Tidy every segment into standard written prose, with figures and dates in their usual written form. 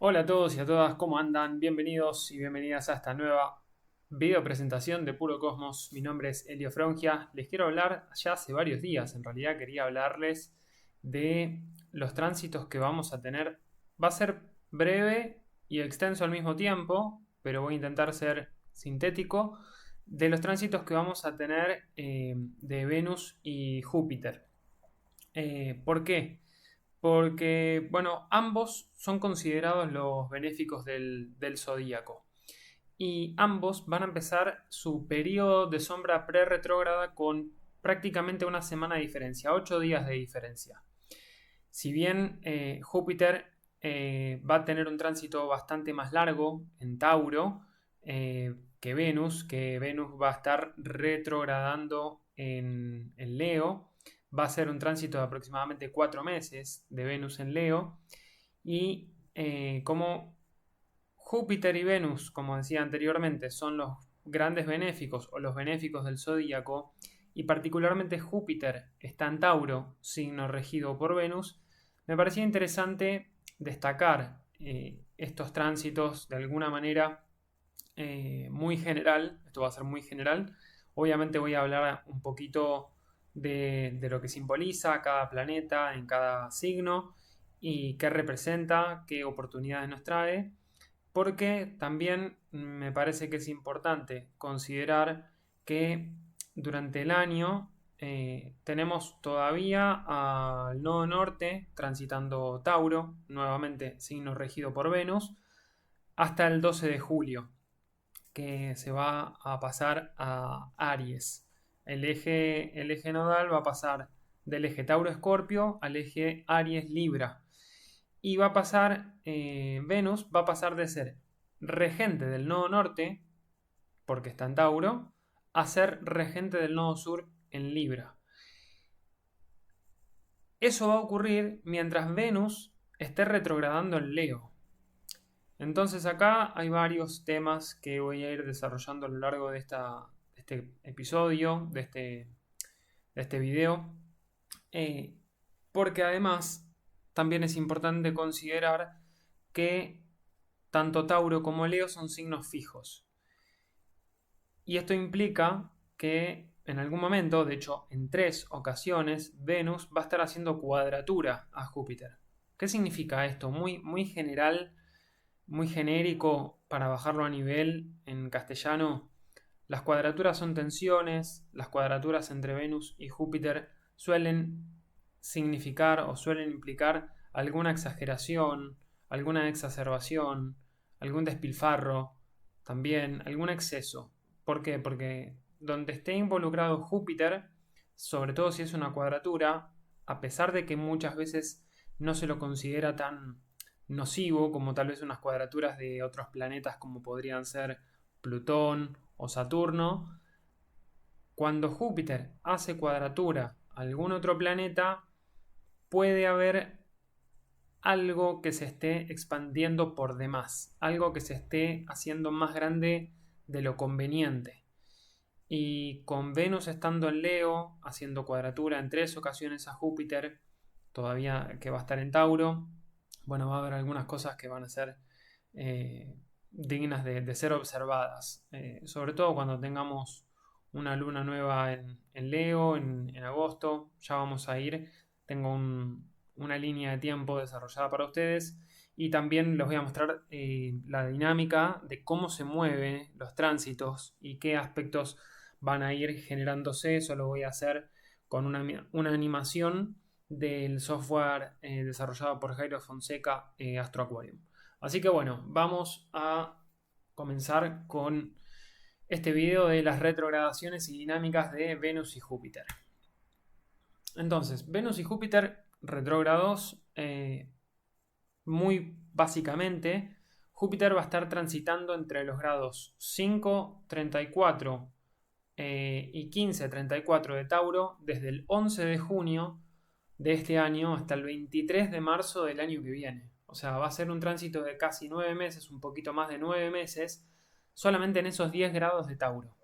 Hola a todos y a todas, ¿cómo andan? Bienvenidos y bienvenidas a esta nueva video presentación de Puro Cosmos. Mi nombre es Elio Frongia. Les quiero hablar, ya hace varios días en realidad quería hablarles de los tránsitos que vamos a tener. Va a ser breve y extenso al mismo tiempo, pero voy a intentar ser sintético, de los tránsitos que vamos a tener de Venus y Júpiter. ¿Por qué? Porque, bueno, ambos son considerados los benéficos del zodíaco. Y ambos van a empezar su periodo de sombra pre-retrógrada con prácticamente una semana de diferencia, 8 días de diferencia. Si bien Júpiter va a tener un tránsito bastante más largo en Tauro que Venus va a estar retrogradando en Leo, va a ser un tránsito de aproximadamente 4 meses de Venus en Leo, y como Júpiter y Venus, como decía anteriormente, son los grandes benéficos o los benéficos del zodíaco, y particularmente Júpiter está en Tauro, signo regido por Venus, me parecía interesante destacar estos tránsitos de alguna manera muy general. Esto va a ser muy general. Obviamente voy a hablar un poquito de lo que simboliza cada planeta en cada signo y qué representa, qué oportunidades nos trae, porque también me parece que es importante considerar que durante el año tenemos todavía al nodo norte transitando Tauro, nuevamente signo regido por Venus, hasta el 12 de julio, que se va a pasar a Aries. El eje nodal va a pasar del eje Tauro-Escorpio al eje Aries-Libra. Y va a pasar, Venus va a pasar de ser regente del nodo norte, porque está en Tauro, a ser regente del nodo sur en Libra. Eso va a ocurrir mientras Venus esté retrogradando en Leo. Entonces acá hay varios temas que voy a ir desarrollando a lo largo de este episodio, de este video, eh, porque además también es importante considerar que tanto Tauro como Leo son signos fijos. Y esto implica que en algún momento, de hecho en 3 ocasiones, Venus va a estar haciendo cuadratura a Júpiter. ¿Qué significa esto? Muy general, muy genérico para bajarlo a nivel en castellano. Las cuadraturas son tensiones, las cuadraturas entre Venus y Júpiter suelen significar o suelen implicar alguna exageración, alguna exacerbación, algún despilfarro, también algún exceso. ¿Por qué? Porque donde esté involucrado Júpiter, sobre todo si es una cuadratura, a pesar de que muchas veces no se lo considera tan nocivo como tal vez unas cuadraturas de otros planetas como podrían ser Plutón o Saturno, cuando Júpiter hace cuadratura a algún otro planeta, puede haber algo que se esté expandiendo por demás, algo que se esté haciendo más grande de lo conveniente. Y con Venus estando en Leo, haciendo cuadratura en 3 ocasiones a Júpiter, todavía que va a estar en Tauro, bueno, va a haber algunas cosas que van a ser eh, dignas de ser observadas. Sobre todo cuando tengamos una luna nueva en Leo, en agosto, ya vamos a ir. Tengo una línea de tiempo desarrollada para ustedes y también les voy a mostrar la dinámica de cómo se mueven los tránsitos y qué aspectos van a ir generándose. Eso lo voy a hacer con una animación del software desarrollado por Jairo Fonseca, Astro Aquarium. Así que bueno, vamos a comenzar con este video de las retrogradaciones y dinámicas de Venus y Júpiter. Entonces, Venus y Júpiter retrógrados, muy básicamente, Júpiter va a estar transitando entre los grados 5, 34 y 15, 34 de Tauro desde el 11 de junio de este año hasta el 23 de marzo del año que viene. O sea, va a ser un tránsito de casi 9 meses, un poquito más de 9 meses, solamente en esos 10 grados de Tauro.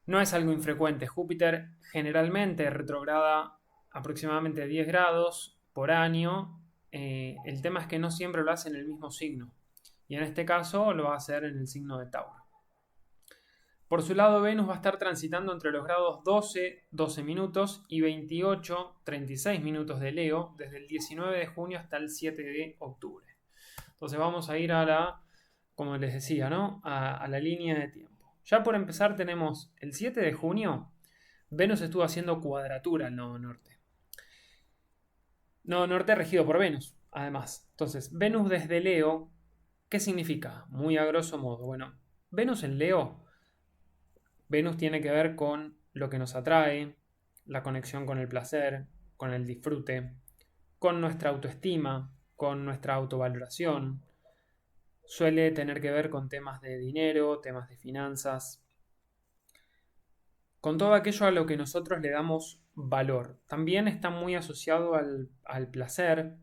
No es algo infrecuente. Júpiter generalmente retrograda aproximadamente 10 grados por año El tema es que no siempre lo hace en el mismo signo. Y en este caso lo va a hacer en el signo de Tauro. Por su lado, Venus va a estar transitando entre los grados 12 minutos y 36 minutos de Leo desde el 19 de junio hasta el 7 de octubre. Entonces vamos a ir a la, como les decía, ¿no? A la línea de tiempo. Ya por empezar tenemos el 7 de junio, Venus estuvo haciendo cuadratura al nodo norte. Nodo norte regido por Venus, además. Entonces, Venus desde Leo, ¿qué significa? Muy a grosso modo. Bueno, Venus en Leo, Venus tiene que ver con lo que nos atrae, la conexión con el placer, con el disfrute, con nuestra autoestima, con nuestra autovaloración. Suele tener que ver con temas de dinero, temas de finanzas, con todo aquello a lo que nosotros le damos valor. También está muy asociado al placer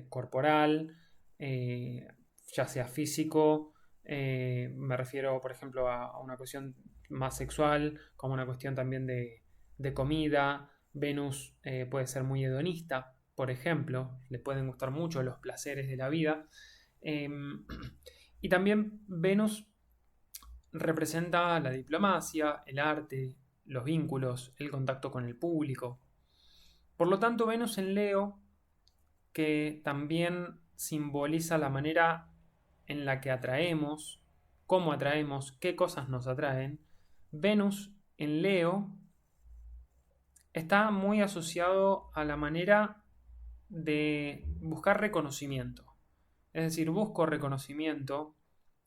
corporal, ya sea físico, me refiero, por ejemplo, a una cuestión más sexual, como una cuestión también de comida. Venus puede ser muy hedonista, por ejemplo, le pueden gustar mucho los placeres de la vida. Y también Venus representa la diplomacia, el arte, los vínculos, el contacto con el público. Por lo tanto, Venus en Leo, que también simboliza la manera en la que atraemos, cómo atraemos, qué cosas nos atraen, Venus en Leo está muy asociado a la manera de buscar reconocimiento. Es decir, busco reconocimiento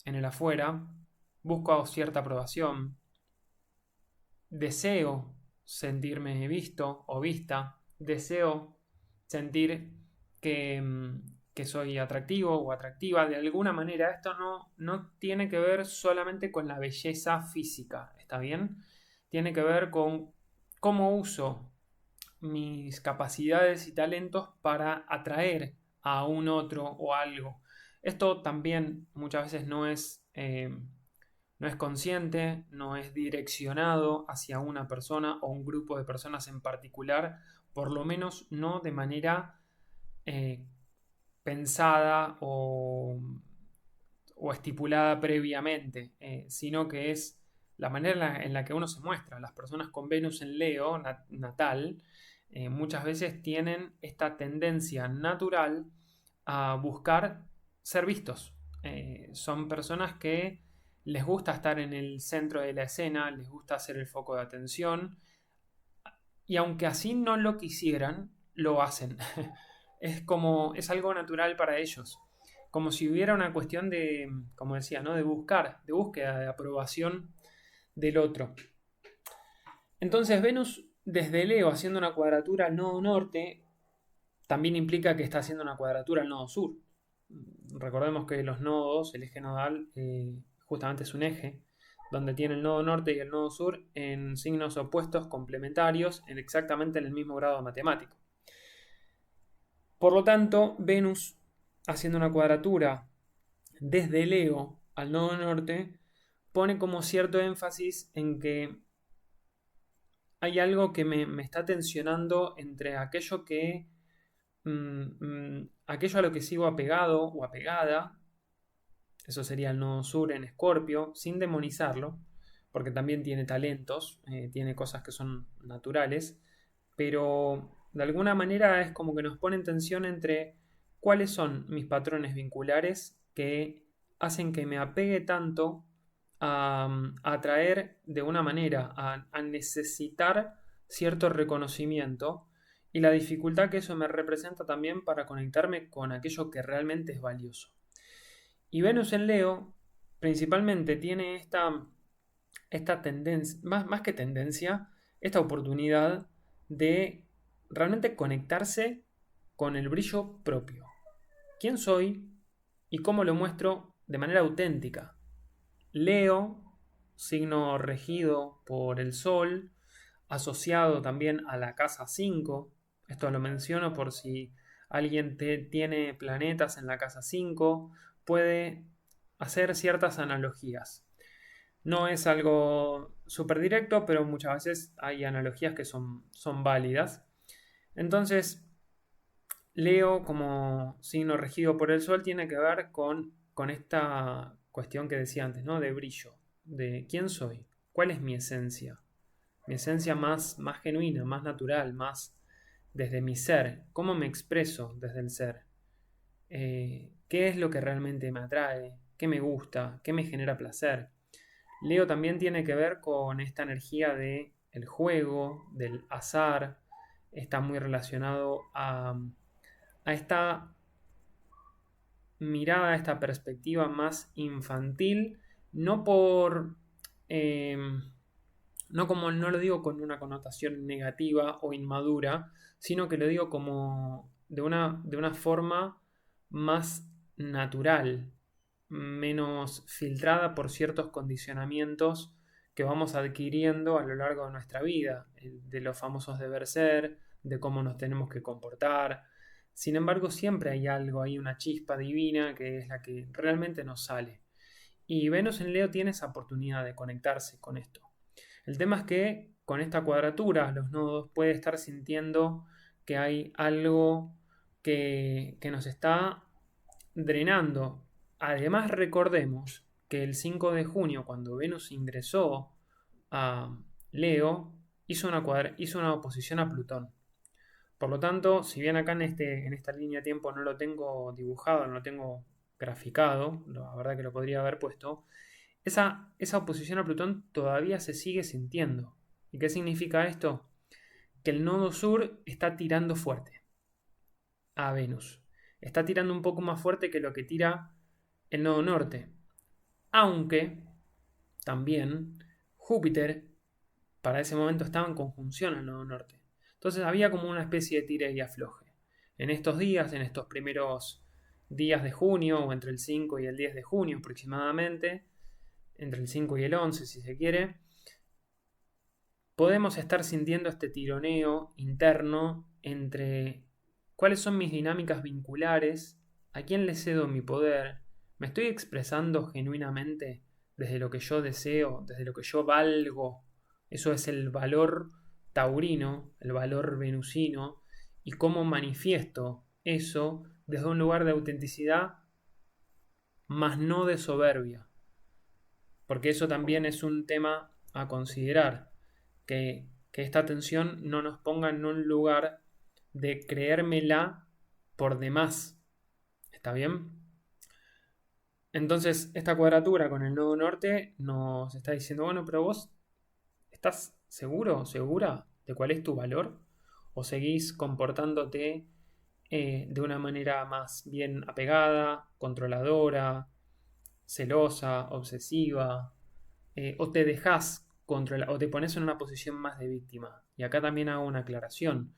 en el afuera, busco cierta aprobación, deseo sentirme visto o vista, deseo sentir que soy atractivo o atractiva. De alguna manera, esto no tiene que ver solamente con la belleza física, ¿está bien? Tiene que ver con cómo uso mis capacidades y talentos para atraer a un otro o algo. Esto también muchas veces no es consciente, no es direccionado hacia una persona o un grupo de personas en particular, por lo menos no de manera eh, pensada o estipulada previamente, sino que es la manera en la que uno se muestra. Las personas con Venus en Leo natal muchas veces tienen esta tendencia natural a buscar ser vistos. Son personas que les gusta estar en el centro de la escena, les gusta ser el foco de atención, y aunque así no lo quisieran, lo hacen. Es algo natural para ellos. Como si hubiera una cuestión de, como decía, ¿no? De buscar, de búsqueda de aprobación del otro. Entonces Venus desde Leo haciendo una cuadratura al nodo norte también implica que está haciendo una cuadratura al nodo sur. Recordemos que los nodos, el eje nodal, justamente es un eje donde tiene el nodo norte y el nodo sur en signos opuestos complementarios en exactamente el mismo grado matemático. Por lo tanto, Venus haciendo una cuadratura desde Leo al nodo norte pone como cierto énfasis en que hay algo que me está tensionando entre aquello que aquello a lo que sigo apegado o apegada. Eso sería el nodo sur en Escorpio, sin demonizarlo, porque también tiene talentos, tiene cosas que son naturales, pero de alguna manera es como que nos pone en tensión entre cuáles son mis patrones vinculares que hacen que me apegue tanto a atraer de una manera, a necesitar cierto reconocimiento y la dificultad que eso me representa también para conectarme con aquello que realmente es valioso. Y Venus en Leo principalmente tiene esta tendencia, más que tendencia, esta oportunidad de realmente conectarse con el brillo propio. ¿Quién soy y cómo lo muestro de manera auténtica? Leo, signo regido por el Sol, asociado también a la casa 5. Esto lo menciono por si alguien tiene planetas en la casa 5, puede hacer ciertas analogías. No es algo súper directo, pero muchas veces hay analogías que son válidas. Entonces, Leo, como signo regido por el Sol, tiene que ver con esta cuestión que decía antes, ¿no? De brillo, de quién soy, cuál es mi esencia más genuina, más natural, más desde mi ser, cómo me expreso desde el ser. Qué es lo que realmente me atrae, qué me gusta, qué me genera placer. Leo también tiene que ver con esta energía de el juego, del azar, está muy relacionado a esta mirada, a esta perspectiva más infantil, no por... eh, no como no lo digo con una connotación negativa o inmadura, sino que lo digo como de una forma más natural, menos filtrada por ciertos condicionamientos que vamos adquiriendo a lo largo de nuestra vida, de los famosos deber ser, de cómo nos tenemos que comportar. Sin embargo, siempre hay algo, hay una chispa divina que es la que realmente nos sale. Y Venus en Leo tiene esa oportunidad de conectarse con esto. El tema es que con esta cuadratura los nodos puede estar sintiendo que hay algo que nos está drenando. Además recordemos que el 5 de junio, cuando Venus ingresó a Leo, hizo una oposición a Plutón. Por lo tanto, si bien acá en esta línea de tiempo no lo tengo dibujado, no lo tengo graficado, la verdad que lo podría haber puesto, esa oposición a Plutón todavía se sigue sintiendo. ¿Y qué significa esto? Que el nodo sur está tirando fuerte a Venus. Está tirando un poco más fuerte que lo que tira el nodo norte. Aunque también Júpiter para ese momento estaba en conjunción al nodo norte. Entonces había como una especie de tira y afloje. En estos días, en estos primeros días de junio, o entre el 5 y el 10 de junio aproximadamente, entre el 5 y el 11 si se quiere, podemos estar sintiendo este tironeo interno entre cuáles son mis dinámicas vinculares, a quién le cedo mi poder, me estoy expresando genuinamente desde lo que yo deseo, desde lo que yo valgo. Eso es el valor taurino, el valor venusino, y cómo manifiesto eso desde un lugar de autenticidad, más no de soberbia. Porque eso también es un tema a considerar, que esta tensión no nos ponga en un lugar de creérmela por demás. ¿Está bien? Entonces, esta cuadratura con el nodo norte nos está diciendo, bueno, pero vos ¿estás seguro o segura de cuál es tu valor? ¿O seguís comportándote de una manera más bien apegada, controladora, celosa, obsesiva? ¿O te dejás controlar o te pones en una posición más de víctima? Y acá también hago una aclaración.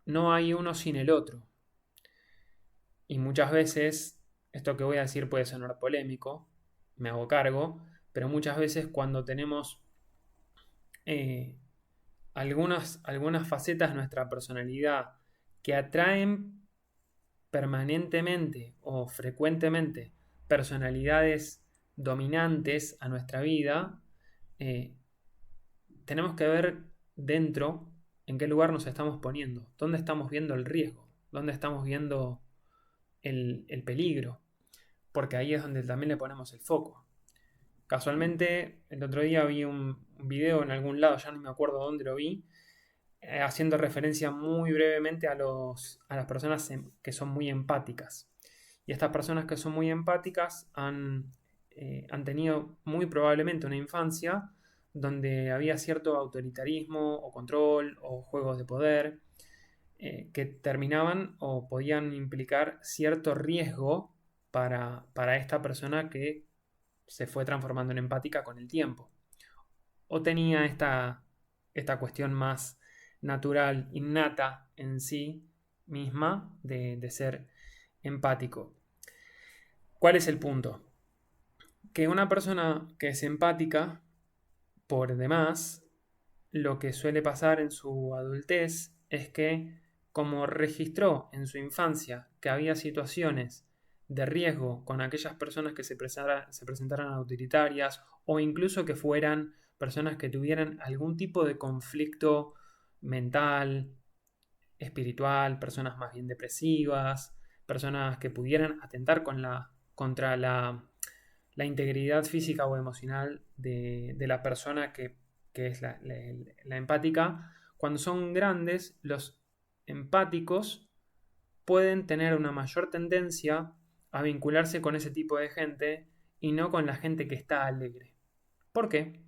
No hay uno sin el otro. Y muchas veces, esto que voy a decir puede sonar polémico, me hago cargo, pero muchas veces cuando tenemos eh, algunas facetas de nuestra personalidad que atraen permanentemente o frecuentemente personalidades dominantes a nuestra vida, eh, tenemos que ver dentro en qué lugar nos estamos poniendo, dónde estamos viendo el riesgo, dónde estamos viendo el peligro, porque ahí es donde también le ponemos el foco. Casualmente, el otro día vi un video en algún lado, ya no me acuerdo dónde lo vi, haciendo referencia muy brevemente a las personas que son muy empáticas. Y estas personas que son muy empáticas han tenido muy probablemente una infancia donde había cierto autoritarismo o control o juegos de poder que terminaban o podían implicar cierto riesgo para esta persona que se fue transformando en empática con el tiempo. O tenía esta cuestión más natural, innata en sí misma de ser empático. ¿Cuál es el punto? Que una persona que es empática, por demás, lo que suele pasar en su adultez es que, como registró en su infancia que había situaciones de riesgo con aquellas personas que se presentaran autoritarias o incluso que fueran personas que tuvieran algún tipo de conflicto mental, espiritual, personas más bien depresivas, personas que pudieran atentar contra la integridad física o emocional de la persona que es la empática. Cuando son grandes, los empáticos pueden tener una mayor tendencia a vincularse con ese tipo de gente y no con la gente que está alegre. ¿Por qué?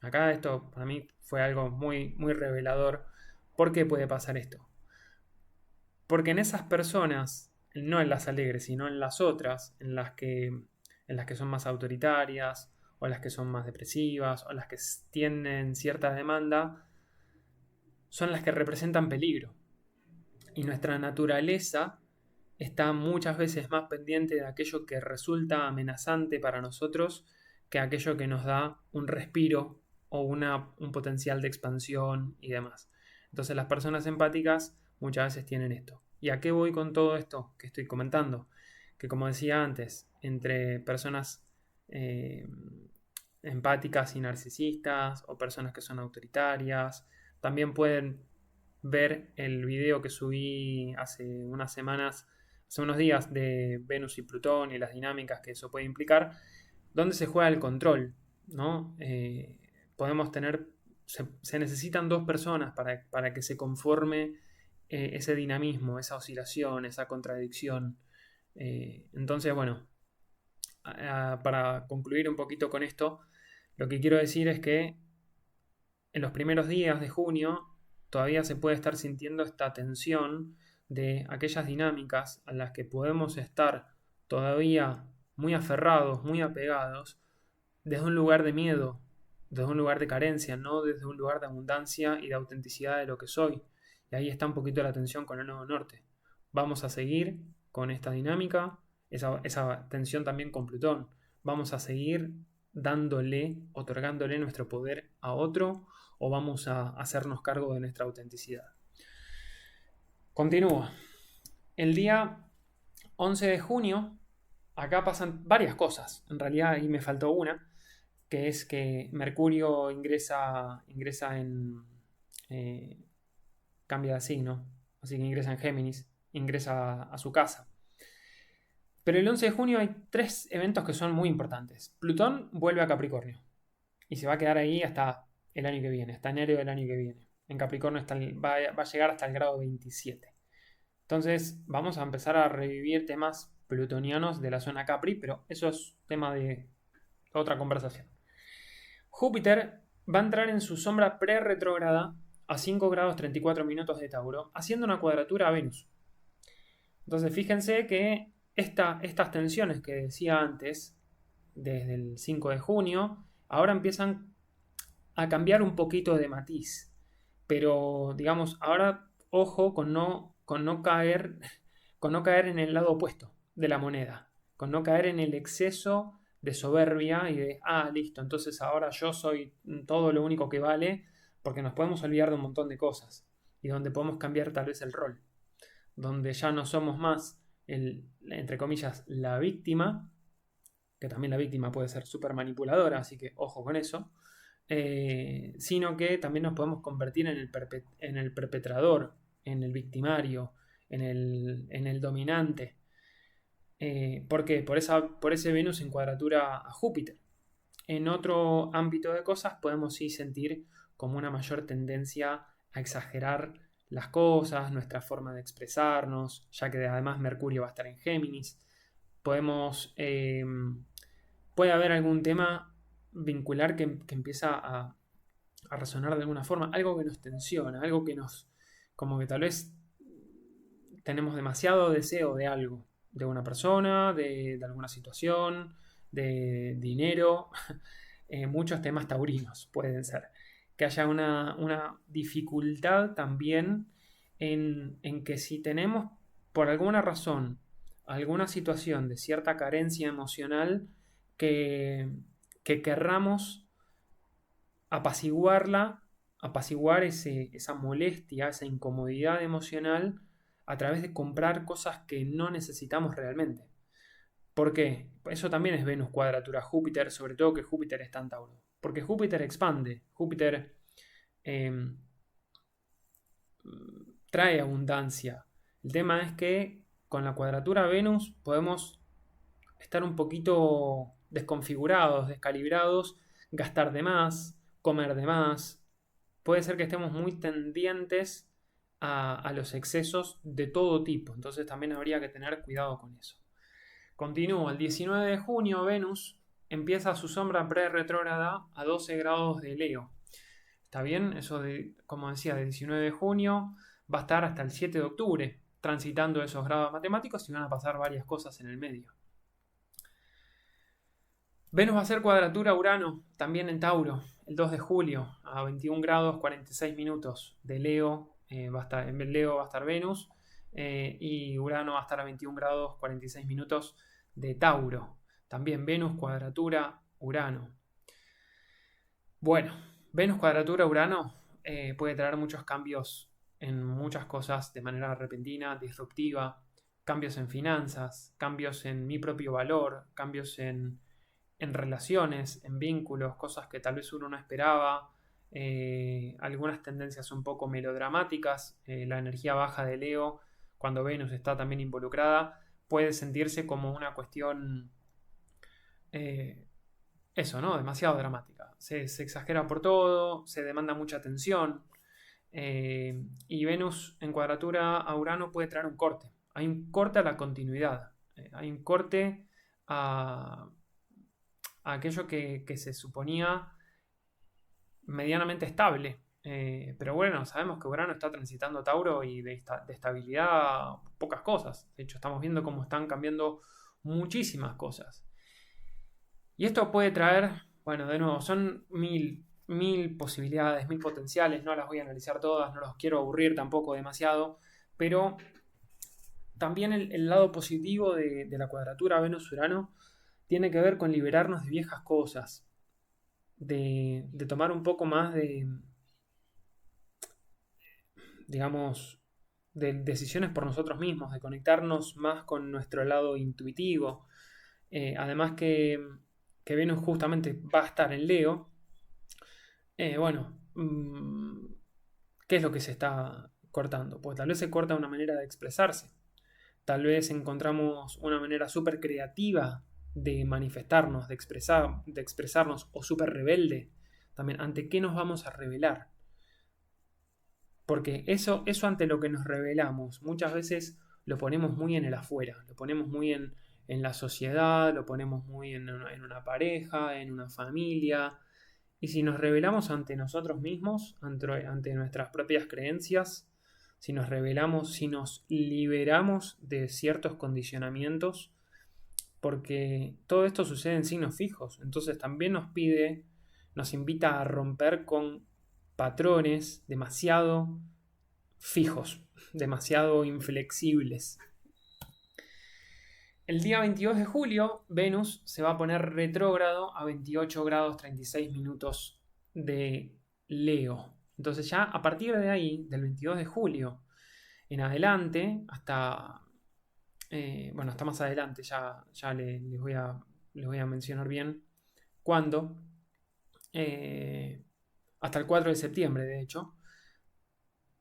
Acá esto para mí fue algo muy, muy revelador. ¿Por qué puede pasar esto? Porque en esas personas, no en las alegres, sino en las otras, en las que son más autoritarias, o las que son más depresivas, o las que tienen cierta demanda, son las que representan peligro. Y nuestra naturaleza está muchas veces más pendiente de aquello que resulta amenazante para nosotros que aquello que nos da un respiro o un potencial de expansión y demás. Entonces las personas empáticas muchas veces tienen esto. ¿Y a qué voy con todo esto que estoy comentando? Que como decía antes, entre personas empáticas y narcisistas o personas que son autoritarias, también pueden ver el video que subí hace unas semanas, hace unos días, de Venus y Plutón y las dinámicas que eso puede implicar, donde se juega el control, ¿no? Podemos tener, se necesitan dos personas para que se conforme ese dinamismo, esa oscilación, esa contradicción. Entonces, bueno, para concluir un poquito con esto, lo que quiero decir es que en los primeros días de junio todavía se puede estar sintiendo esta tensión de aquellas dinámicas a las que podemos estar todavía muy aferrados, muy apegados, desde un lugar de miedo, desde un lugar de carencia, no desde un lugar de abundancia y de autenticidad de lo que soy. Y ahí está un poquito la tensión con el Nodo Norte. Vamos a seguir con esta dinámica, esa tensión también con Plutón. Vamos a seguir otorgándole nuestro poder a otro, o vamos a hacernos cargo de nuestra autenticidad. Continúa. El día 11 de junio, acá pasan varias cosas. En realidad ahí me faltó una, que es que Mercurio ingresa en... cambia de signo, así que ingresa en Géminis, ingresa a su casa. Pero el 11 de junio hay 3 eventos que son muy importantes. Plutón vuelve a Capricornio y se va a quedar ahí hasta el año que viene, hasta enero del año que viene. En Capricornio va a llegar hasta el grado 27. Entonces vamos a empezar a revivir temas plutonianos de la zona Capri, pero eso es tema de otra conversación. Júpiter va a entrar en su sombra pre-retrógrada a 5 grados 34 minutos de Tauro, haciendo una cuadratura a Venus. Entonces fíjense que estas tensiones que decía antes, desde el 5 de junio, ahora empiezan a cambiar un poquito de matiz. Pero, digamos, ahora ojo con no caer en el lado opuesto de la moneda, con no caer en el exceso de soberbia y de, listo, entonces ahora yo soy todo lo único que vale, porque nos podemos olvidar de un montón de cosas y donde podemos cambiar tal vez el rol, donde ya no somos más entre comillas, la víctima, que también la víctima puede ser súper manipuladora, así que ojo con eso, sino que también nos podemos convertir en el perpetrador, en el victimario, en el dominante. ¿Por qué? Por ese Venus en cuadratura a Júpiter. En otro ámbito de cosas podemos sí sentir como una mayor tendencia a exagerar las cosas, nuestra forma de expresarnos, ya que además Mercurio va a estar en Géminis. Puede haber algún tema vincular que empieza a resonar de alguna forma, algo que nos tensiona, algo que como que tal vez tenemos demasiado deseo de algo, de una persona, de alguna situación, de dinero, muchos temas taurinos pueden ser. Que haya una dificultad también en que si tenemos por alguna razón alguna situación de cierta carencia emocional, que querramos apaciguar esa molestia, esa incomodidad emocional a través de comprar cosas que no necesitamos realmente. ¿Por qué? Eso también es Venus cuadratura Júpiter, sobre todo que Júpiter está en Tauro. Porque Júpiter expande, Júpiter trae abundancia. El tema es que con la cuadratura Venus podemos estar un poquito desconfigurados, descalibrados, gastar de más, comer de más. Puede ser que estemos muy tendientes a los excesos de todo tipo. Entonces también habría que tener cuidado con eso. Continúo. El 19 de junio Venus empieza su sombra pre-retrógrada a 12 grados de Leo. ¿Está bien? Eso de, como decía, del 19 de junio va a estar hasta el 7 de octubre transitando esos grados matemáticos y van a pasar varias cosas en el medio. Venus va a hacer cuadratura a Urano, también en Tauro, el 2 de julio, a 21 grados 46 minutos de Leo. En Leo va a estar Venus y Urano va a estar a 21 grados 46 minutos de Tauro. También Venus cuadratura Urano. Bueno, Venus cuadratura Urano puede traer muchos cambios en muchas cosas de manera repentina, disruptiva, cambios en finanzas, cambios en mi propio valor, cambios en relaciones, en vínculos, cosas que tal vez uno no esperaba, algunas tendencias un poco melodramáticas, la energía baja de Leo, cuando Venus está también involucrada, puede sentirse como una cuestión, eso, ¿no? Demasiado dramática. Se exagera por todo, se demanda mucha atención, y Venus en cuadratura a Urano puede traer un corte. Hay un corte a la continuidad, hay un corte a aquello que se suponía medianamente estable. Pero bueno, sabemos que Urano está transitando Tauro y de estabilidad pocas cosas. De hecho, estamos viendo cómo están cambiando muchísimas cosas. Y esto puede traer, bueno, de nuevo, son mil posibilidades, mil potenciales. No las voy a analizar todas, no los quiero aburrir tampoco demasiado. Pero también el lado positivo de la cuadratura Venus-Urano tiene que ver con liberarnos de viejas cosas, de tomar un poco más de, digamos, de decisiones por nosotros mismos, de conectarnos más con nuestro lado intuitivo. Además que Venus justamente va a estar en Leo. Bueno, ¿qué es lo que se está cortando? Pues tal vez se corta una manera de expresarse. Tal vez encontramos una manera súper creativa de manifestarnos, de expresarnos, o súper rebelde. También, ¿ante qué nos vamos a rebelar? Porque eso ante lo que nos rebelamos, muchas veces lo ponemos muy en el afuera, lo ponemos muy en la sociedad, lo ponemos muy en una pareja, en una familia. Y si nos rebelamos ante nosotros mismos, ante nuestras propias creencias, si nos rebelamos, si nos liberamos de ciertos condicionamientos, porque todo esto sucede en signos fijos, entonces también nos invita a romper con patrones demasiado fijos, demasiado inflexibles. El día 22 de julio, Venus se va a poner retrógrado a 28 grados 36 minutos de Leo. Entonces ya a partir de ahí, del 22 de julio en adelante, hasta más adelante, ya les voy a mencionar bien cuándo, hasta el 4 de septiembre, de hecho,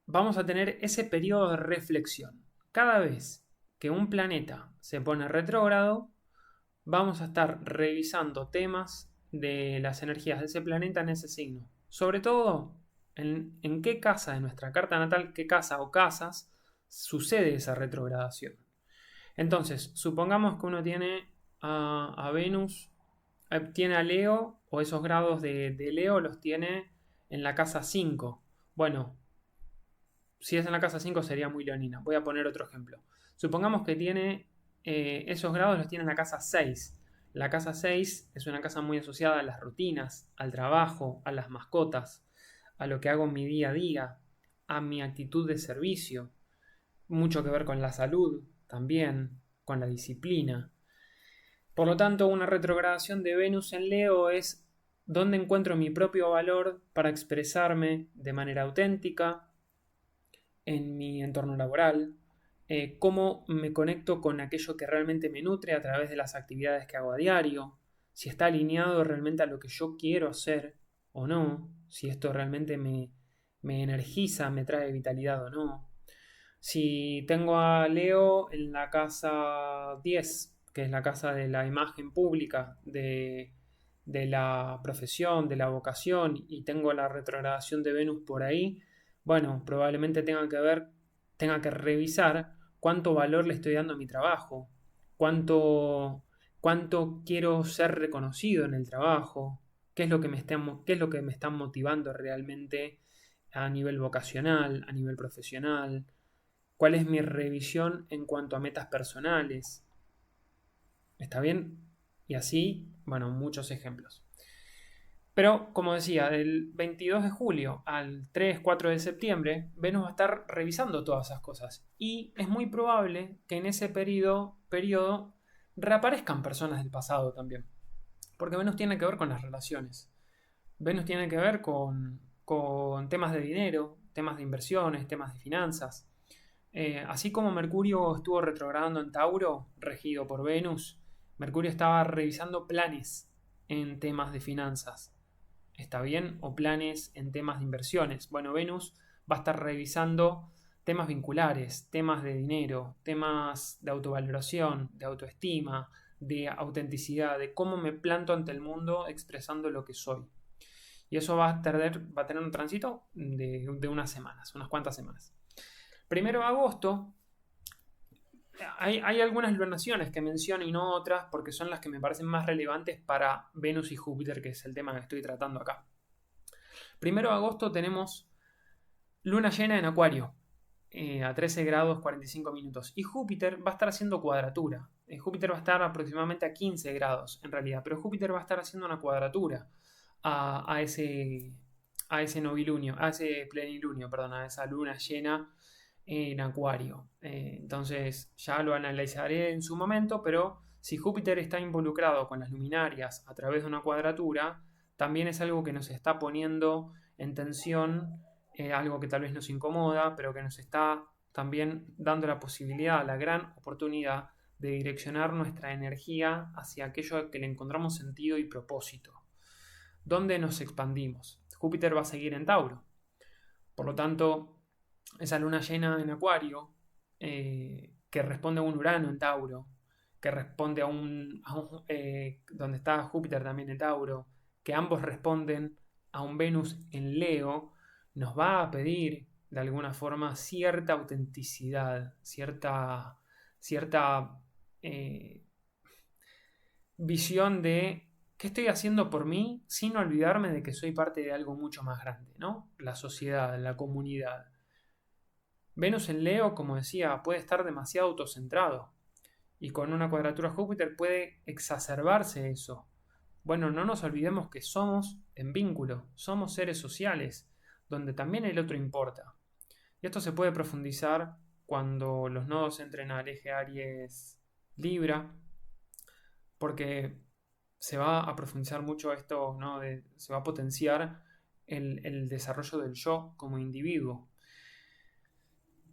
vamos a tener ese periodo de reflexión. Cada vez que un planeta se pone retrógrado, vamos a estar revisando temas de las energías de ese planeta en ese signo. Sobre todo, en qué casa de nuestra carta natal, qué casa o casas, sucede esa retrogradación. Entonces, supongamos que uno tiene a Venus, tiene a Leo, o esos grados de Leo los tiene en la casa 5. Bueno, si es en la casa 5 sería muy leonina. Voy a poner otro ejemplo. Supongamos que tiene esos grados los tiene en la casa 6. La casa 6 es una casa muy asociada a las rutinas, al trabajo, a las mascotas, a lo que hago en mi día a día, a mi actitud de servicio. Mucho que ver con la salud también, con la disciplina. Por lo tanto, una retrogradación de Venus en Leo es donde encuentro mi propio valor para expresarme de manera auténtica en mi entorno laboral, cómo me conecto con aquello que realmente me nutre a través de las actividades que hago a diario, si está alineado realmente a lo que yo quiero hacer o no, si esto realmente me energiza, me trae vitalidad o no. Si tengo a Leo en la casa 10, que es la casa de la imagen pública, de la profesión, de la vocación, y tengo la retrogradación de Venus por ahí, bueno, probablemente tenga que revisar cuánto valor le estoy dando a mi trabajo, cuánto, cuánto quiero ser reconocido en el trabajo, qué es lo que me está motivando realmente a nivel vocacional, a nivel profesional, cuál es mi revisión en cuanto a metas personales. ¿Está bien? Y así, bueno, muchos ejemplos. Pero, como decía, del 22 de julio al 3-4 de septiembre, Venus va a estar revisando todas esas cosas. Y es muy probable que en ese periodo reaparezcan personas del pasado también. Porque Venus tiene que ver con las relaciones. Venus tiene que ver con temas de dinero, temas de inversiones, temas de finanzas. Así como Mercurio estuvo retrogradando en Tauro, regido por Venus, Mercurio estaba revisando planes en temas de finanzas. ¿Está bien? O planes en temas de inversiones. Bueno, Venus va a estar revisando temas vinculares, temas de dinero, temas de autovaloración, de autoestima, de autenticidad, de cómo me planto ante el mundo expresando lo que soy. Y eso va a tener un tránsito de unas semanas, unas cuantas semanas. Primero de agosto, hay algunas lunaciones que menciono y no otras porque son las que me parecen más relevantes para Venus y Júpiter, que es el tema que estoy tratando acá. Primero de agosto tenemos luna llena en Acuario, a 13 grados 45 minutos. Y Júpiter va a estar haciendo cuadratura. Júpiter va a estar aproximadamente a 15 grados en realidad, pero Júpiter va a estar haciendo una cuadratura a ese novilunio, a ese plenilunio, perdón, a esa luna llena en Acuario. Entonces ya lo analizaré en su momento, pero si Júpiter está involucrado con las luminarias a través de una cuadratura, también es algo que nos está poniendo en tensión, algo que tal vez nos incomoda, pero que nos está también dando la posibilidad, la gran oportunidad de direccionar nuestra energía hacia aquello que le encontramos sentido y propósito. ¿Dónde nos expandimos? Júpiter va a seguir en Tauro. Por lo tanto, esa luna llena en Acuario, que responde a un Urano en Tauro, que responde donde está Júpiter también en Tauro, que ambos responden a un Venus en Leo, nos va a pedir de alguna forma cierta autenticidad, cierta visión de qué estoy haciendo por mí sin olvidarme de que soy parte de algo mucho más grande, ¿no? La sociedad, la comunidad. Venus en Leo, como decía, puede estar demasiado autocentrado y con una cuadratura Júpiter puede exacerbarse eso. Bueno, no nos olvidemos que somos en vínculo, somos seres sociales, donde también el otro importa. Y esto se puede profundizar cuando los nodos entren al eje Aries Libra, porque se va a profundizar mucho esto, ¿no? Se va a potenciar el desarrollo del yo como individuo.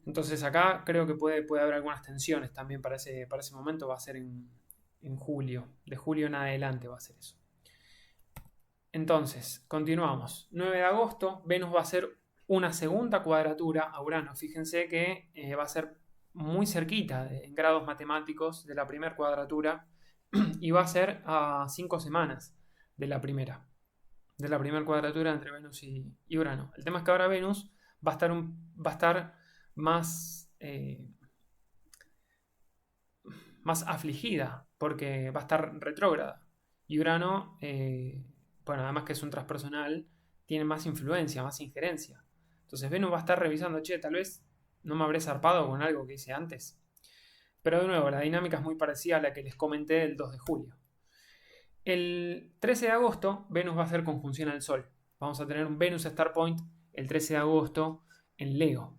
Entonces acá creo que puede haber algunas tensiones también para ese momento, va a ser en julio, de julio en adelante va a ser eso. Entonces, continuamos. 9 de agosto, Venus va a hacer una segunda cuadratura a Urano. Fíjense que va a ser muy cerquita en grados matemáticos de la primera cuadratura y va a ser a 5 semanas de la primera cuadratura entre Venus y Urano. El tema es que ahora Venus va a estar más, más afligida porque va a estar retrógrada. Y Urano, bueno, además que es un transpersonal, tiene más influencia, más injerencia. Entonces Venus va a estar revisando, che, tal vez no me habré zarpado con algo que hice antes. Pero de nuevo, la dinámica es muy parecida a la que les comenté el 2 de julio. El 13 de agosto, Venus va a hacer conjunción al Sol. Vamos a tener un Venus Star Point el 13 de agosto en Leo.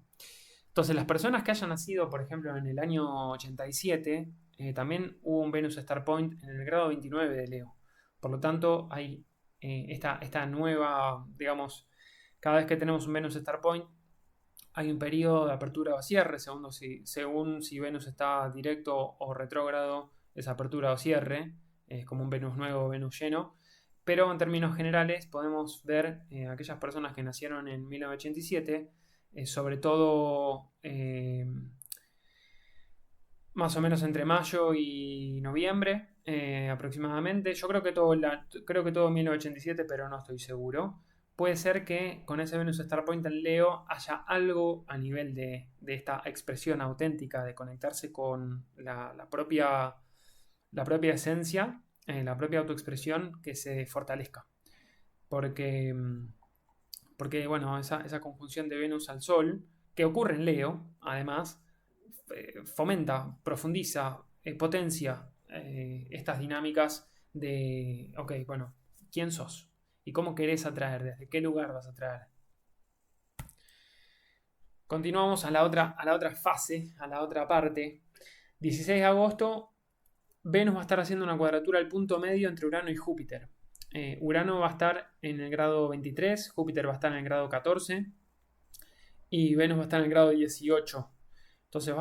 Entonces, las personas que hayan nacido, por ejemplo, en el año 87, también hubo un Venus Star Point en el grado 29 de Leo. Por lo tanto, hay esta nueva, digamos, cada vez que tenemos un Venus Star Point, hay un periodo de apertura o cierre, según si Venus está directo o retrógrado, es apertura o cierre, es como un Venus nuevo o Venus lleno. Pero en términos generales podemos ver aquellas personas que nacieron en 1987 sobre todo más o menos entre mayo y noviembre aproximadamente. Yo creo que todo 1987, pero no estoy seguro. Puede ser que con ese Venus Star Point en Leo haya algo a nivel de esta expresión auténtica, de conectarse con la propia esencia, la propia autoexpresión que se fortalezca. Porque, porque bueno, esa conjunción de Venus al Sol, que ocurre en Leo, además, fomenta, profundiza, potencia estas dinámicas de, ok, bueno, ¿quién sos? ¿Y cómo querés atraer? ¿Desde qué lugar vas a atraer? Continuamos a la otra fase, a la otra parte. 16 de agosto, Venus va a estar haciendo una cuadratura al punto medio entre Urano y Júpiter. Urano va a estar en el grado 23, Júpiter va a estar en el grado 14 y Venus va a estar en el grado 18. Entonces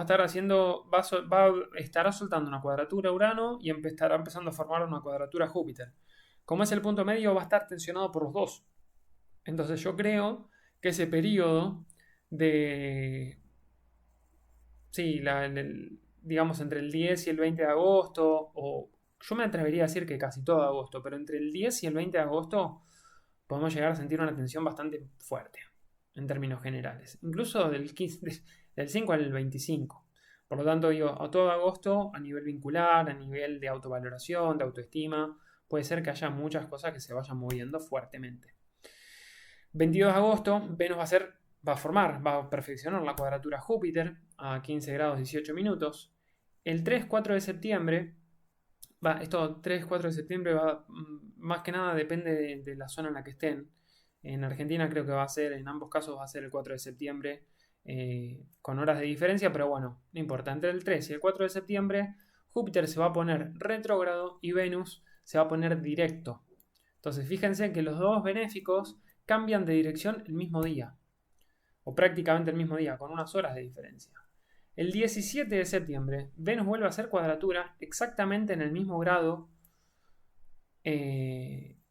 estará soltando una cuadratura Urano y estará empezando a formar una cuadratura Júpiter. Como es el punto medio, va a estar tensionado por los dos. Entonces yo creo que ese periodo de... Sí, digamos entre el 10 y el 20 de agosto, o yo me atrevería a decir que casi todo agosto, pero entre el 10 y el 20 de agosto podemos llegar a sentir una tensión bastante fuerte en términos generales. Incluso del 5 al 25. Por lo tanto, digo, a todo agosto, a nivel vincular, a nivel de autovaloración, de autoestima, puede ser que haya muchas cosas que se vayan moviendo fuertemente. 22 de agosto, Venus va a perfeccionar la cuadratura Júpiter a 15 grados 18 minutos. El 3-4 de septiembre, esto 3-4 de septiembre más que nada depende de la zona en la que estén. En Argentina creo que en ambos casos va a ser el 4 de septiembre, con horas de diferencia, pero bueno, no importa. Entre el 3 y el 4 de septiembre, Júpiter se va a poner retrógrado y Venus se va a poner directo. Entonces, fíjense que los dos benéficos cambian de dirección el mismo día, o prácticamente el mismo día, con unas horas de diferencia. El 17 de septiembre, Venus vuelve a hacer cuadratura exactamente en el mismo grado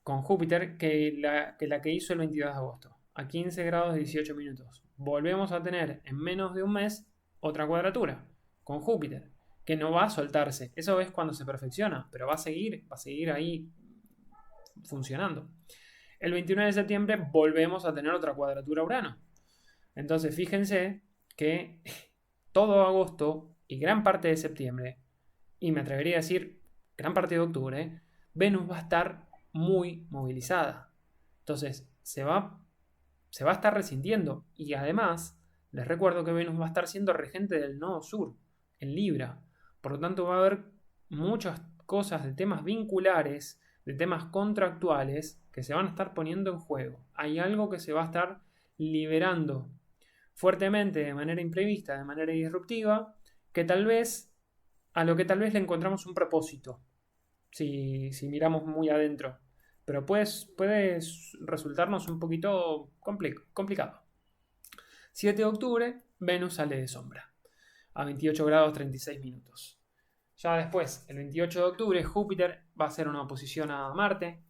con Júpiter que la que hizo el 22 de agosto, a 15 grados 18 minutos. Volvemos a tener en menos de un mes otra cuadratura con Júpiter, que no va a soltarse. Eso es cuando se perfecciona, pero va a seguir ahí funcionando. El 29 de septiembre volvemos a tener otra cuadratura Urano. Entonces fíjense que todo agosto y gran parte de septiembre, y me atrevería a decir gran parte de octubre, Venus va a estar muy movilizada. Entonces se va a estar resintiendo. Y además, les recuerdo que Venus va a estar siendo regente del nodo sur, en Libra. Por lo tanto, va a haber muchas cosas de temas vinculares, de temas contractuales, que se van a estar poniendo en juego. Hay algo que se va a estar liberando fuertemente, de manera imprevista, de manera disruptiva, a lo que tal vez le encontramos un propósito, si miramos muy adentro. Pero puede resultarnos un poquito complicado. 7 de octubre, Venus sale de sombra, a 28 grados 36 minutos. Ya después, el 28 de octubre, Júpiter va a hacer una oposición a Marte,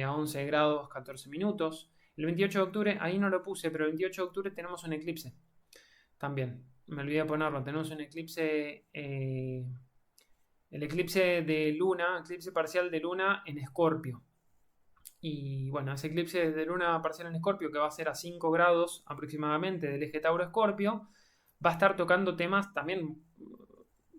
a 11 grados 14 minutos. El 28 de octubre, ahí no lo puse, pero el 28 de octubre tenemos un eclipse. También, me olvidé de ponerlo, tenemos un eclipse, el eclipse de luna, eclipse parcial de luna en Escorpio. Y bueno, ese eclipse de luna parcial en Escorpio, que va a ser a 5 grados aproximadamente del eje Tauro-Escorpio, va a estar tocando temas también,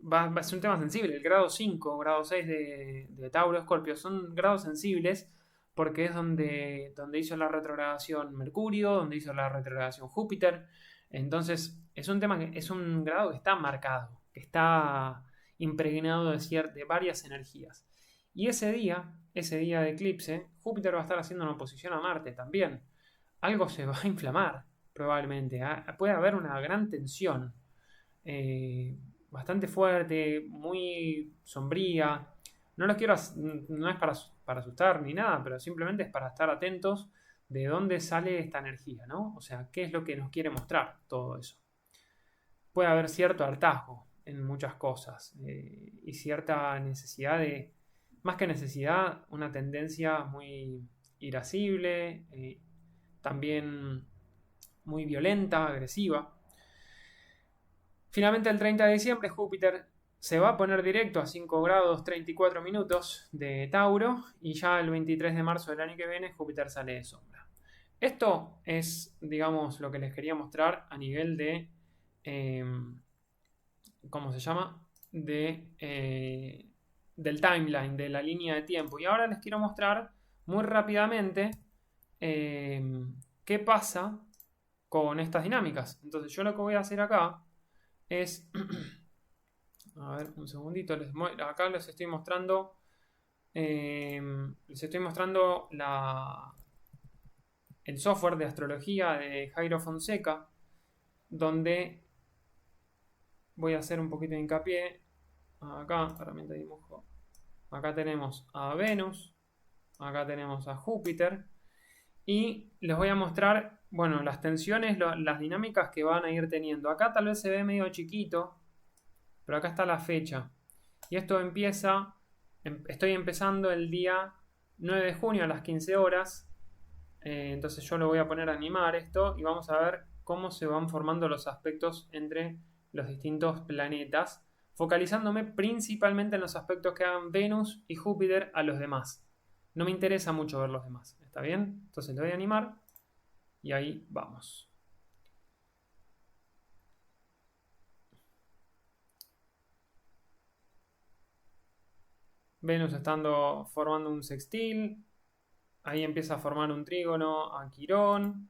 va a ser un tema sensible. El grado 5, grado 6 de Tauro-Escorpio son grados sensibles porque es donde hizo la retrogradación Mercurio, donde hizo la retrogradación Júpiter. Entonces, es un grado que está marcado, que está impregnado de varias energías. Y ese día de eclipse, Júpiter va a estar haciendo una oposición a Marte también. Algo se va a inflamar, probablemente. Puede haber una gran tensión, bastante fuerte, muy sombría. No es para asustar ni nada, pero simplemente es para estar atentos de dónde sale esta energía, ¿no? O sea, qué es lo que nos quiere mostrar todo eso. Puede haber cierto hartazgo en muchas cosas y cierta necesidad más que necesidad, una tendencia muy irascible, también muy violenta, agresiva. Finalmente el 30 de diciembre Júpiter se va a poner directo a 5 grados 34 minutos de Tauro y ya el 23 de marzo del año que viene Júpiter sale de sombra. Esto es, digamos, lo que les quería mostrar a nivel de, ¿cómo se llama? Del timeline, de la línea de tiempo. Y ahora les quiero mostrar muy rápidamente qué pasa con estas dinámicas. Entonces yo lo que voy a hacer acá es, a ver, un segundito, acá les estoy mostrando, el software de astrología de Jairo Fonseca, donde voy a hacer un poquito de hincapié. Acá, herramienta de dibujo. Acá tenemos a Venus, acá tenemos a Júpiter y les voy a mostrar, bueno, las tensiones, las dinámicas que van a ir teniendo. Acá tal vez se ve medio chiquito, pero acá está la fecha. Y esto empieza, estoy empezando el día 9 de junio a las 15 horas. Entonces yo lo voy a poner a animar esto y vamos a ver cómo se van formando los aspectos entre los distintos planetas, focalizándome principalmente en los aspectos que hagan Venus y Júpiter a los demás. No me interesa mucho ver los demás, ¿está bien? Entonces le voy a animar y ahí vamos. Venus estando formando un sextil, ahí empieza a formar un trígono a Quirón.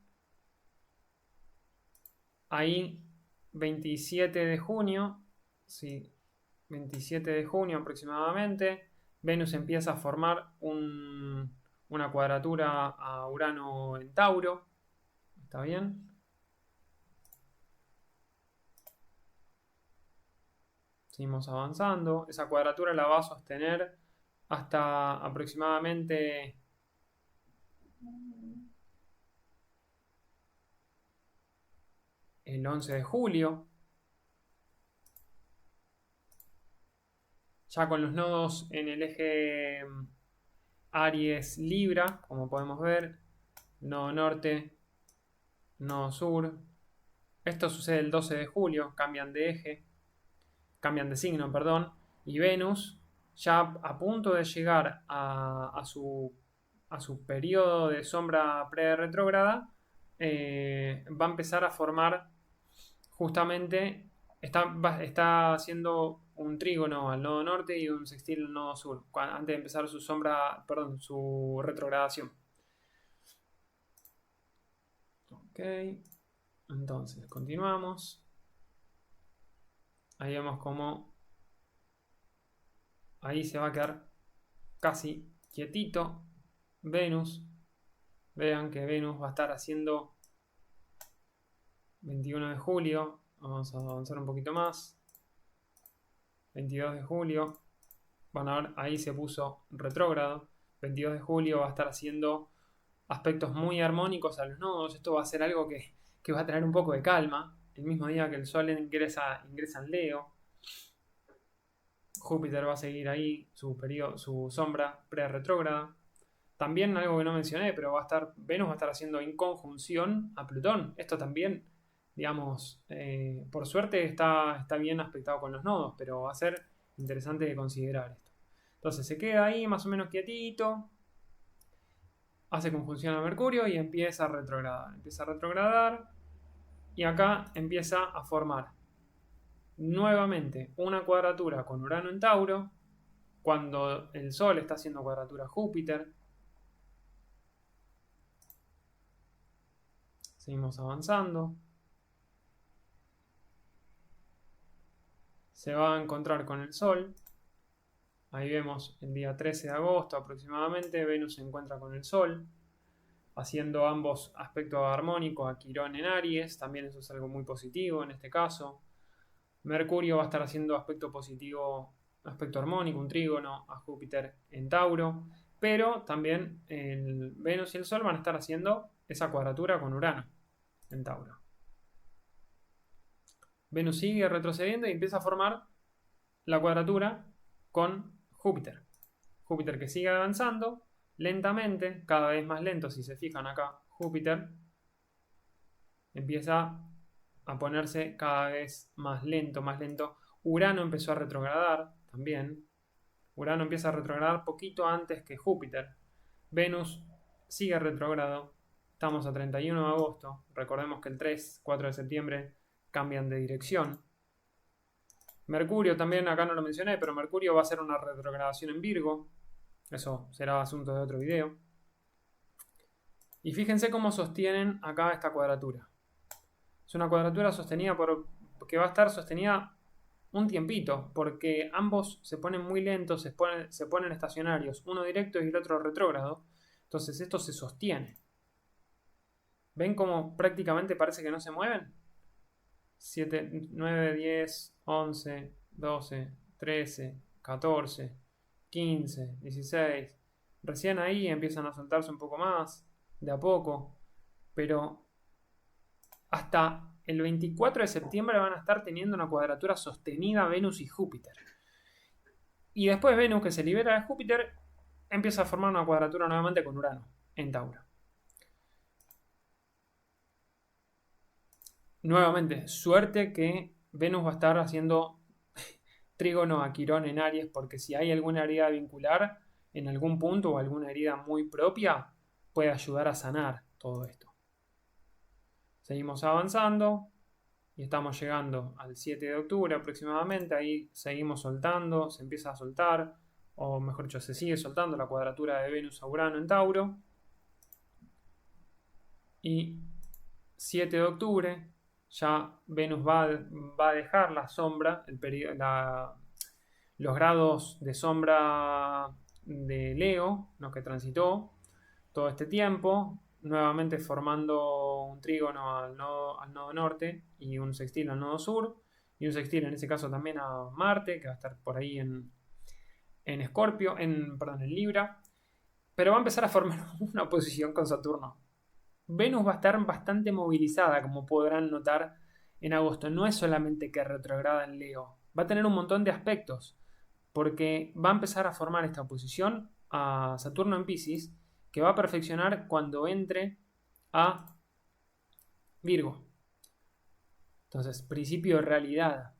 Ahí 27 de junio, sí, 27 de junio aproximadamente, Venus empieza a formar una cuadratura a Urano en Tauro. ¿Está bien? Seguimos avanzando. Esa cuadratura la va a sostener hasta aproximadamente el 11 de julio. Ya con los nodos en el eje Aries Libra, como podemos ver, nodo norte, nodo sur. Esto sucede el 12 de julio, cambian de signo, perdón, y Venus, ya a punto de llegar a su periodo de sombra pre-retrógrada, va a empezar a formar justamente, está haciendo un trígono al nodo norte y un sextil al nodo sur, antes de empezar su su retrogradación. Ok, entonces continuamos. Ahí vemos como ahí se va a quedar casi quietito Venus. Vean que Venus va a estar haciendo 21 de julio. Vamos a avanzar un poquito más. 22 de julio. Van a ver, ahí se puso retrógrado. 22 de julio va a estar haciendo aspectos muy armónicos a los nodos. Esto va a ser algo que va a traer un poco de calma. El mismo día que el Sol ingresa en Leo. Júpiter va a seguir ahí su sombra pre-retrógrada. También algo que no mencioné, pero Venus va a estar haciendo inconjunción a Plutón. Esto también, digamos, por suerte está bien aspectado con los nodos, pero va a ser interesante de considerar esto. Entonces se queda ahí más o menos quietito, hace conjunción a Mercurio y empieza a retrogradar. Empieza a retrogradar y acá empieza a formar nuevamente una cuadratura con Urano en Tauro, cuando el Sol está haciendo cuadratura a Júpiter. Seguimos avanzando. Se va a encontrar con el Sol. Ahí vemos el día 13 de agosto aproximadamente. Venus se encuentra con el Sol, haciendo ambos aspectos armónicos a Quirón en Aries. También eso es algo muy positivo en este caso. Mercurio va a estar haciendo aspecto positivo, aspecto armónico, un trígono a Júpiter en Tauro. Pero también el Venus y el Sol van a estar haciendo esa cuadratura con Urano en Tauro. Venus sigue retrocediendo y empieza a formar la cuadratura con Júpiter. Júpiter que sigue avanzando lentamente, cada vez más lento. Si se fijan acá, Júpiter empieza a ponerse cada vez más lento, más lento. Urano empezó a retrogradar también. Urano empieza a retrogradar poquito antes que Júpiter. Venus sigue retrógrado. Estamos a 31 de agosto. Recordemos que el 3, 4 de septiembre cambian de dirección. Mercurio también, acá no lo mencioné, pero Mercurio va a hacer una retrogradación en Virgo. Eso será asunto de otro video. Y fíjense cómo sostienen acá esta cuadratura. Es una cuadratura sostenida que va a estar sostenida un tiempito, porque ambos se ponen muy lentos, se ponen estacionarios, uno directo y el otro retrógrado. Entonces esto se sostiene. ¿Ven cómo prácticamente parece que no se mueven? 7, 9, 10, 11, 12, 13, 14, 15, 16. Recién ahí empiezan a soltarse un poco más, de a poco. Pero hasta el 24 de septiembre van a estar teniendo una cuadratura sostenida Venus y Júpiter. Y después Venus, que se libera de Júpiter, empieza a formar una cuadratura nuevamente con Urano en Tauro. Nuevamente, suerte que Venus va a estar haciendo trígono a Quirón en Aries, porque si hay alguna herida vincular en algún punto o alguna herida muy propia, puede ayudar a sanar todo esto. Seguimos avanzando y estamos llegando al 7 de octubre aproximadamente. Ahí seguimos soltando, se empieza a soltar, o mejor dicho, se sigue soltando la cuadratura de Venus a Urano en Tauro. Y 7 de octubre ya Venus va a dejar la sombra, los grados de sombra de Leo, los que transitó todo este tiempo, nuevamente formando un trígono al nodo norte y un sextil al nodo sur, y un sextil en ese caso también a Marte, que va a estar por ahí en Escorpio, en Libra, pero va a empezar a formar una oposición con Saturno. Venus va a estar bastante movilizada, como podrán notar en agosto. No es solamente que retrograda en Leo, va a tener un montón de aspectos, porque va a empezar a formar esta oposición a Saturno en Piscis, que va a perfeccionar cuando entre a Virgo. Entonces, principio de realidad.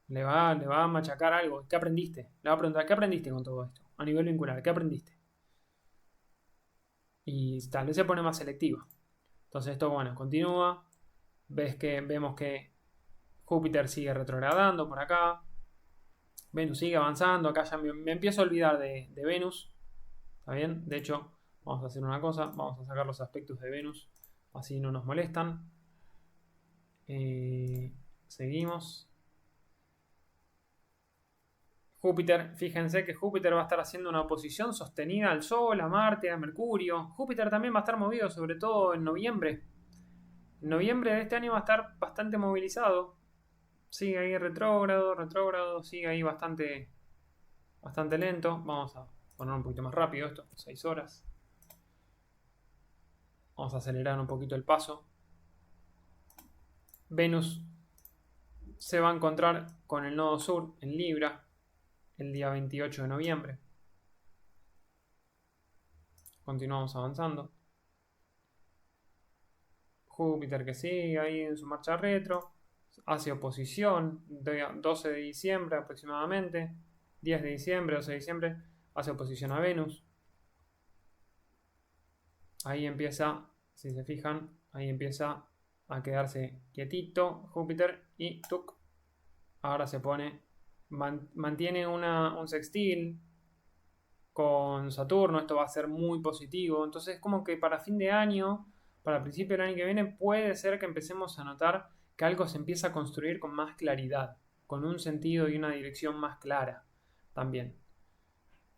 Le va a machacar algo. ¿Qué aprendiste? Le va a preguntar, ¿qué aprendiste con todo esto? A nivel vincular, ¿qué aprendiste? Y tal vez se pone más selectiva. Entonces esto, bueno, continúa. Vemos que Júpiter sigue retrogradando por acá. Venus sigue avanzando. Acá ya me empiezo a olvidar de Venus. ¿Está bien? De hecho, vamos a hacer una cosa. Vamos a sacar los aspectos de Venus. Así no nos molestan. Seguimos. Júpiter, fíjense que Júpiter va a estar haciendo una oposición sostenida al Sol, a Marte, a Mercurio. Júpiter también va a estar movido, sobre todo en noviembre. En noviembre de este año va a estar bastante movilizado. Sigue ahí retrógrado, sigue ahí bastante lento. Vamos a poner un poquito más rápido esto, 6 horas. Vamos a acelerar un poquito el paso. Venus se va a encontrar con el nodo sur en Libra el día 28 de noviembre. Continuamos avanzando. Júpiter que sigue ahí en su marcha retro. Hace oposición 12 de diciembre aproximadamente. 10 de diciembre, 12 de diciembre. Hace oposición a Venus. Ahí empieza, si se fijan, ahí empieza a quedarse quietito Júpiter y ¡tuc! Ahora se pone, mantiene un sextil con Saturno. Esto va a ser muy positivo. Entonces es como que para fin de año, para principio del año que viene, puede ser que empecemos a notar que algo se empieza a construir con más claridad, con un sentido y una dirección más clara también.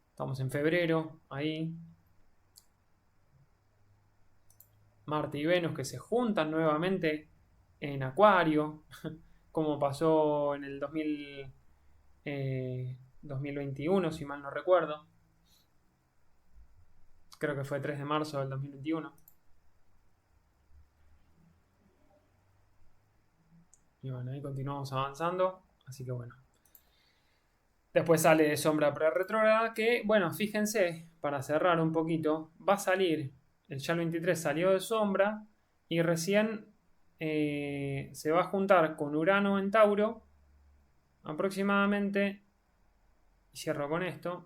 Estamos en febrero, ahí. Marte y Venus que se juntan nuevamente en Acuario, como pasó en el 2021, si mal no recuerdo. Creo que fue 3 de marzo del 2021. Y bueno, ahí continuamos avanzando. Así que bueno. Después sale de sombra pre-retrógrada que, bueno, fíjense, para cerrar un poquito, va a salir, ya el 23 salió de sombra y recién se va a juntar con Urano en Tauro aproximadamente, y cierro con esto,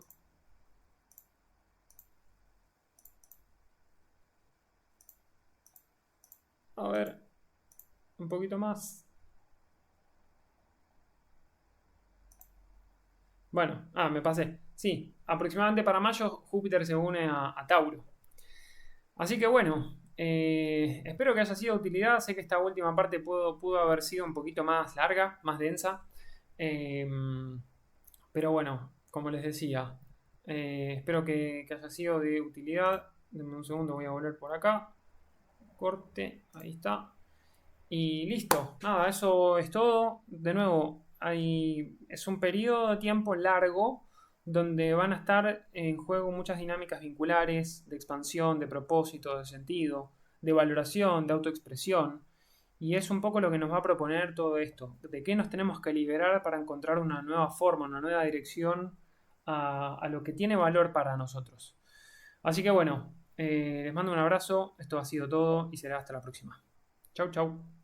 a ver, un poquito más. Bueno, me pasé. Sí, aproximadamente para mayo Júpiter se une a Tauro. Así que bueno, espero que haya sido de utilidad. Sé que esta última parte pudo haber sido un poquito más larga, más densa. Eh, pero bueno, como les decía, espero que haya sido de utilidad. Denme un segundo, voy a volver por acá. Corte, ahí está. Y listo, nada, eso es todo. De nuevo, es un periodo de tiempo largo donde van a estar en juego muchas dinámicas vinculares, de expansión, de propósito, de sentido, de valoración, de autoexpresión. Y es un poco lo que nos va a proponer todo esto, de qué nos tenemos que liberar para encontrar una nueva forma, una nueva dirección a lo que tiene valor para nosotros. Así que bueno, les mando un abrazo, esto ha sido todo y será hasta la próxima. Chau, chau.